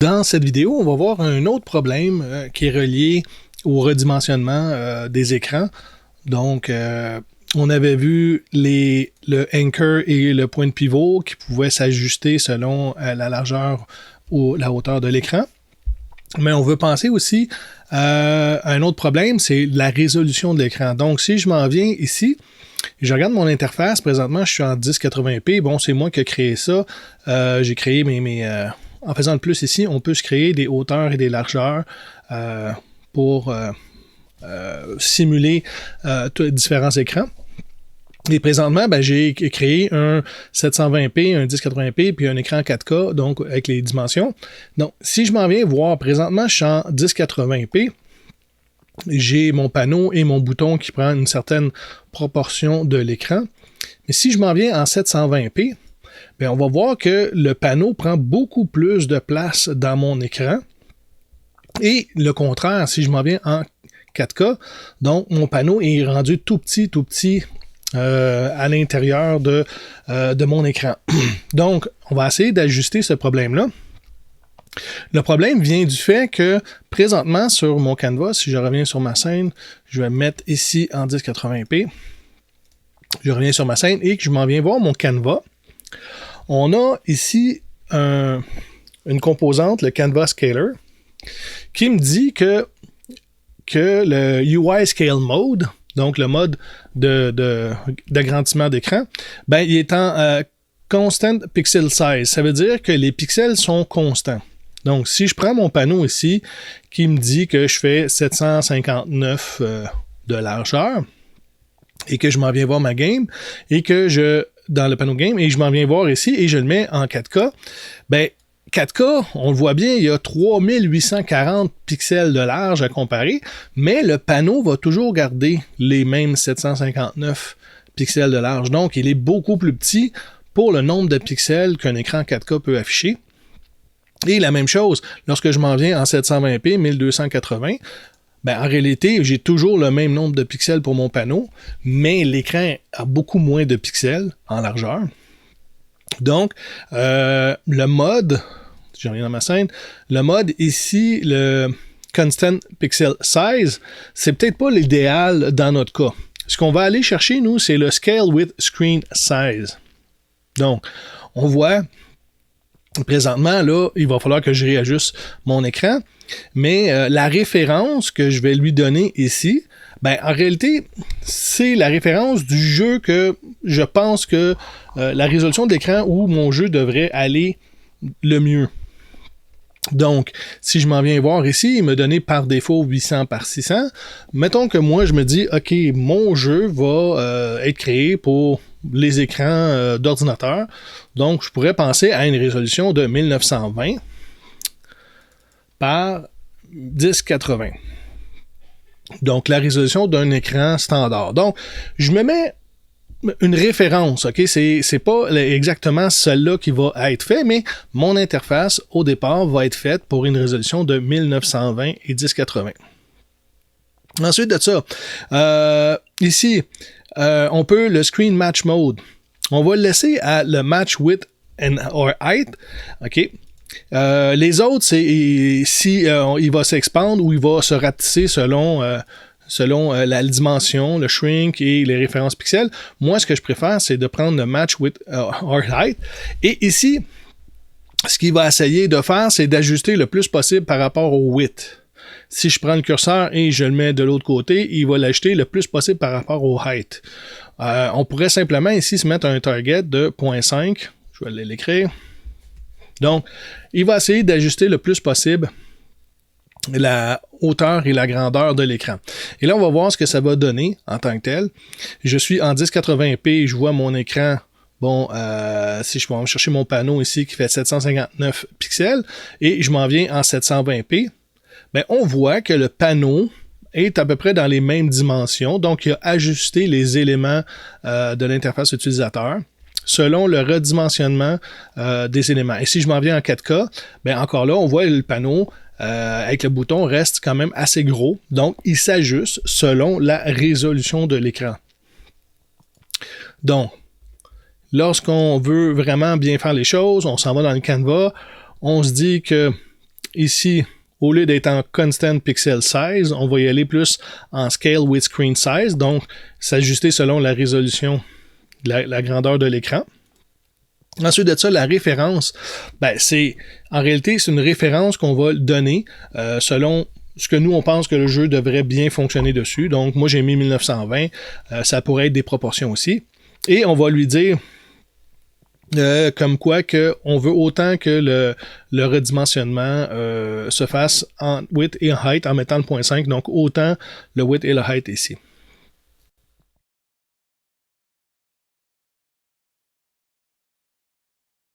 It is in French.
Dans cette vidéo, on va voir un autre problème qui est relié au redimensionnement des écrans. Donc, on avait vu le anchor et le point de pivot qui pouvaient s'ajuster selon la largeur ou la hauteur de l'écran. Mais on veut penser aussi à un autre problème, c'est la résolution de l'écran. Donc, si je m'en viens ici, je regarde mon interface, présentement je suis en 1080p, bon c'est moi qui ai créé ça, j'ai créé en faisant le plus ici, on peut se créer des hauteurs et des largeurs pour simuler différents écrans. Et présentement, j'ai créé un 720p, un 1080p, puis un écran 4K, donc avec les dimensions. Donc, si je m'en viens voir, présentement, je suis en 1080p. J'ai mon panneau et mon bouton qui prend une certaine proportion de l'écran. Mais si je m'en viens en 720p, on va voir que le panneau prend beaucoup plus de place dans mon écran. Et le contraire, si je m'en viens en 4K, donc mon panneau est rendu tout petit à l'intérieur de mon écran. Donc, on va essayer d'ajuster ce problème-là. Le problème vient du fait que présentement sur mon canvas, si je reviens sur ma scène, je vais me mettre ici en 1080p. Je reviens sur ma scène et que je m'en viens voir mon canvas. On a ici une composante, le Canvas Scaler, qui me dit que le UI Scale Mode, donc le mode d'agrandissement d'écran, il est en Constant Pixel Size. Ça veut dire que les pixels sont constants. Donc, si je prends mon panneau ici, qui me dit que je fais 759 de largeur, et que je m'en viens voir ma game, et que dans le panneau game, et je m'en viens voir ici, et je le mets en 4K, 4K, on le voit bien, il y a 3840 pixels de large à comparer, mais le panneau va toujours garder les mêmes 759 pixels de large. Donc, il est beaucoup plus petit pour le nombre de pixels qu'un écran 4K peut afficher. Et la même chose, lorsque je m'en viens en 720p, 1280, en réalité, j'ai toujours le même nombre de pixels pour mon panneau, mais l'écran a beaucoup moins de pixels en largeur. Donc, le mode, si je reviens dans ma scène, le mode ici, le Constant Pixel Size, c'est peut-être pas l'idéal dans notre cas. Ce qu'on va aller chercher, nous, c'est le Scale with Screen Size. Donc, on voit présentement, là, il va falloir que je réajuste mon écran, mais la référence que je vais lui donner ici, en réalité, c'est la référence du jeu que je pense que la résolution de l'écran où mon jeu devrait aller le mieux. Donc, si je m'en viens voir ici, il m'a donné par défaut 800 par 600. Mettons que moi, je me dis, OK, mon jeu va être créé pour les écrans d'ordinateur. Donc, je pourrais penser à une résolution de 1920 par 1080. Donc, la résolution d'un écran standard. Donc, je me mets une référence, OK? C'est pas exactement celle-là qui va être fait, mais mon interface, au départ, va être faite pour une résolution de 1920 et 1080. Ensuite de ça, ici, on peut le Screen Match Mode. On va le laisser à le Match Width or Height, OK? Les autres, c'est si il va s'expandre ou il va se rapetisser selon la dimension, le shrink et les références pixels. Moi, ce que je préfère, c'est de prendre le Match Width or Height. Et ici, ce qu'il va essayer de faire, c'est d'ajuster le plus possible par rapport au width. Si je prends le curseur et je le mets de l'autre côté, il va l'ajuster le plus possible par rapport au height. On pourrait simplement ici se mettre un target de 0.5. Je vais l'écrire. Donc, il va essayer d'ajuster le plus possible la hauteur et la grandeur de l'écran. Et là, on va voir ce que ça va donner en tant que tel. Je suis en 1080p, je vois mon écran. Si je vais chercher mon panneau ici qui fait 759 pixels et je m'en viens en 720p, on voit que le panneau est à peu près dans les mêmes dimensions. Donc, il a ajusté les éléments de l'interface utilisateur selon le redimensionnement des éléments. Et si je m'en viens en 4K, encore là, on voit le panneau avec le bouton reste quand même assez gros. Donc, il s'ajuste selon la résolution de l'écran. Donc, lorsqu'on veut vraiment bien faire les choses, on s'en va dans le Canva, on se dit que Ici, au lieu d'être en constant pixel size, on va y aller plus en scale with screen size, donc s'ajuster selon la résolution, la grandeur de l'écran. Ensuite de ça, la référence, en réalité, c'est une référence qu'on va donner selon ce que nous, on pense que le jeu devrait bien fonctionner dessus. Donc, moi, j'ai mis 1920. Ça pourrait être des proportions aussi. Et on va lui dire comme quoi qu'on veut autant que le redimensionnement se fasse en width et en height en mettant le 0.5. Donc, autant le width et le height ici.